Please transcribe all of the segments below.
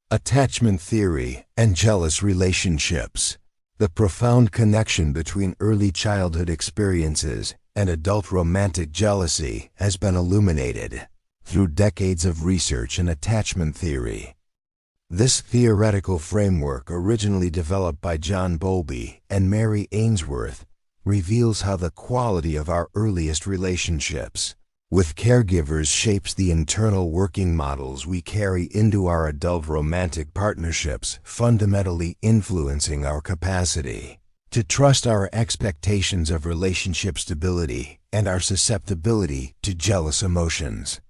Attachment theory and jealous relationships. The profound connection between early childhood experiences and adult romantic jealousy has been illuminated through decades of research in attachment theory. This theoretical framework, originally developed by John Bowlby and Mary Ainsworth, reveals how the quality of our earliest relationships with caregivers shapes the internal working models we carry into our adult romantic partnerships, fundamentally influencing our capacity to trust, our expectations of relationship stability, and our susceptibility to jealous emotions.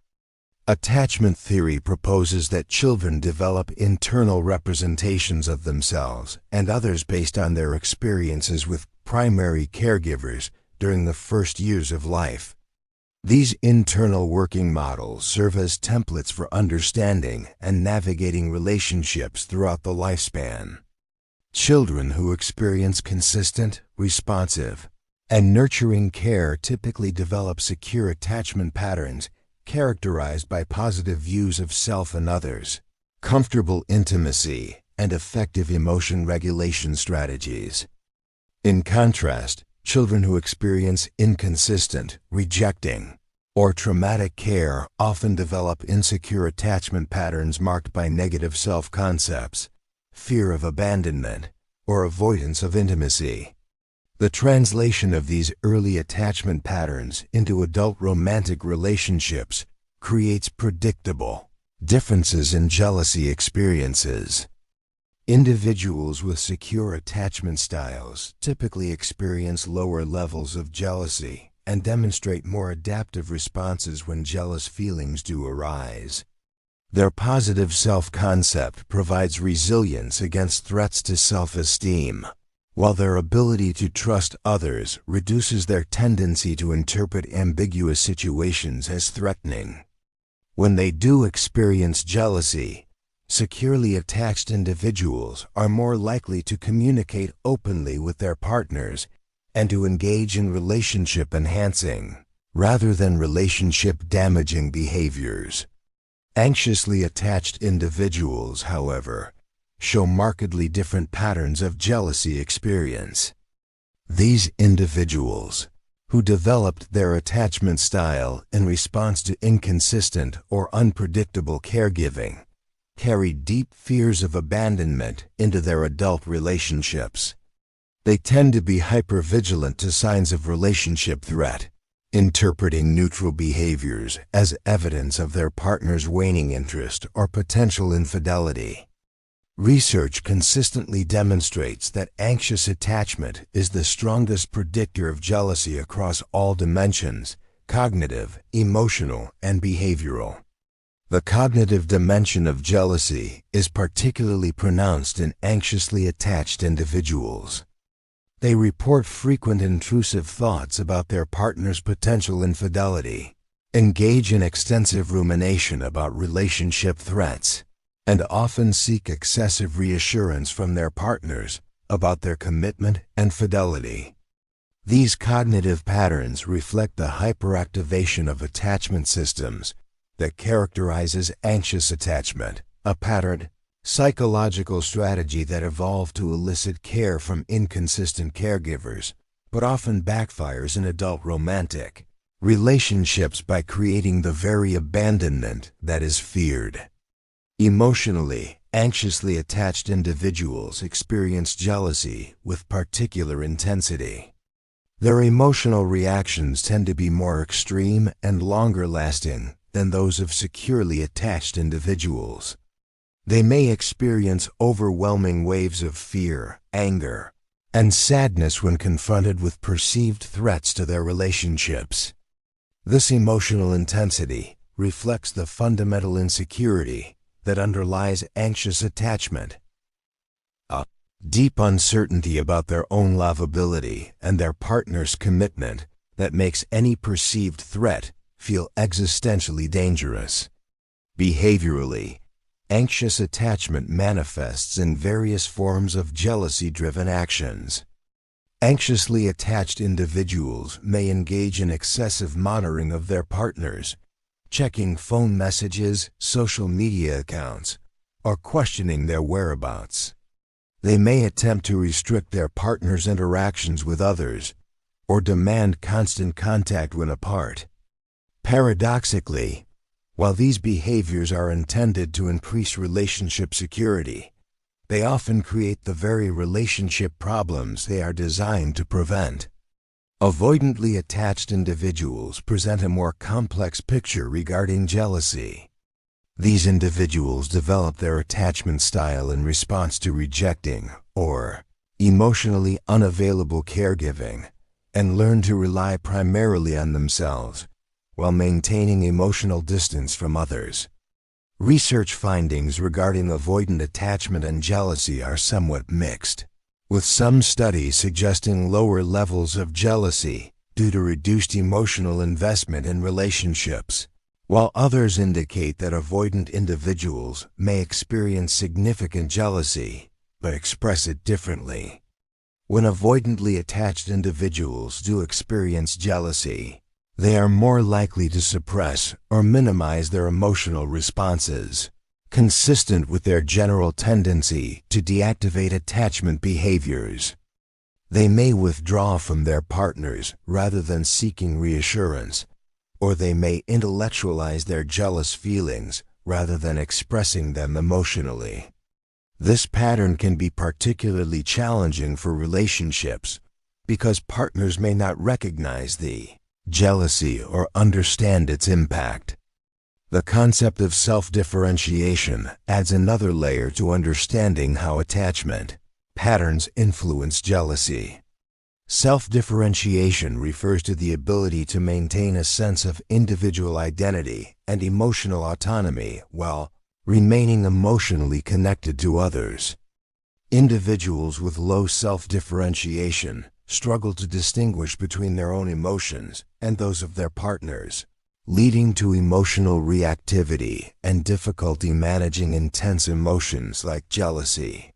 Attachment theory proposes that children develop internal representations of themselves and others based on their experiences with primary caregivers during the first years of life. These internal working models serve as templates for understanding and navigating relationships throughout the lifespan. Children who experience consistent, responsive, and nurturing care typically develop secure attachment patterns characterized by positive views of self and others, comfortable intimacy, and effective emotion regulation strategies. In contrast, children who experience inconsistent, rejecting, or traumatic care often develop insecure attachment patterns marked by negative self-concepts, fear of abandonment, or avoidance of intimacy. The translation of these early attachment patterns into adult romantic relationships creates predictable differences in jealousy experiences. Individuals with secure attachment styles typically experience lower levels of jealousy and demonstrate more adaptive responses when jealous feelings do arise. Their positive self-concept provides resilience against threats to self-esteem, while their ability to trust others reduces their tendency to interpret ambiguous situations as threatening. When they do experience jealousy, securely attached individuals are more likely to communicate openly with their partners and to engage in relationship-enhancing, rather than relationship-damaging behaviors. Anxiously attached individuals, however, show markedly different patterns of jealousy experience. These individuals, who developed their attachment style in response to inconsistent or unpredictable caregiving, carry deep fears of abandonment into their adult relationships. They tend to be hypervigilant to signs of relationship threat, interpreting neutral behaviors as evidence of their partner's waning interest or potential infidelity. Research consistently demonstrates that anxious attachment is the strongest predictor of jealousy across all dimensions: cognitive, emotional, and behavioral. The cognitive dimension of jealousy is particularly pronounced in anxiously attached individuals. They report frequent intrusive thoughts about their partner's potential infidelity, engage in extensive rumination about relationship threats, and often seek excessive reassurance from their partners about their commitment and fidelity. These cognitive patterns reflect the hyperactivation of attachment systems that characterizes anxious attachment, a patterned, psychological strategy that evolved to elicit care from inconsistent caregivers, but often backfires in adult romantic relationships by creating the very abandonment that is feared. Emotionally, anxiously attached individuals experience jealousy with particular intensity. Their emotional reactions tend to be more extreme and longer-lasting than those of securely attached individuals. They may experience overwhelming waves of fear, anger, and sadness when confronted with perceived threats to their relationships. This emotional intensity reflects the fundamental insecurity that underlies anxious attachment: a deep uncertainty about their own lovability and their partner's commitment that makes any perceived threat feel existentially dangerous. Behaviorally, anxious attachment manifests in various forms of jealousy-driven actions. Anxiously attached individuals may engage in excessive monitoring of their partners, checking phone messages, social media accounts, or questioning their whereabouts. They may attempt to restrict their partner's interactions with others, or demand constant contact when apart. Paradoxically, while these behaviors are intended to increase relationship security, they often create the very relationship problems they are designed to prevent. Avoidantly attached individuals present a more complex picture regarding jealousy. These individuals develop their attachment style in response to rejecting or emotionally unavailable caregiving, and learn to rely primarily on themselves while maintaining emotional distance from others. Research findings regarding avoidant attachment and jealousy are somewhat mixed, with some studies suggesting lower levels of jealousy due to reduced emotional investment in relationships, while others indicate that avoidant individuals may experience significant jealousy, but express it differently. When avoidantly attached individuals do experience jealousy, they are more likely to suppress or minimize their emotional responses, consistent with their general tendency to deactivate attachment behaviors. They may withdraw from their partners rather than seeking reassurance, or they may intellectualize their jealous feelings rather than expressing them emotionally. This pattern can be particularly challenging for relationships because partners may not recognize the jealousy or understand its impact. The concept of self-differentiation adds another layer to understanding how attachment patterns influence jealousy. Self-differentiation refers to the ability to maintain a sense of individual identity and emotional autonomy while remaining emotionally connected to others. Individuals with low self-differentiation struggle to distinguish between their own emotions and those of their partners, leading to emotional reactivity and difficulty managing intense emotions like jealousy.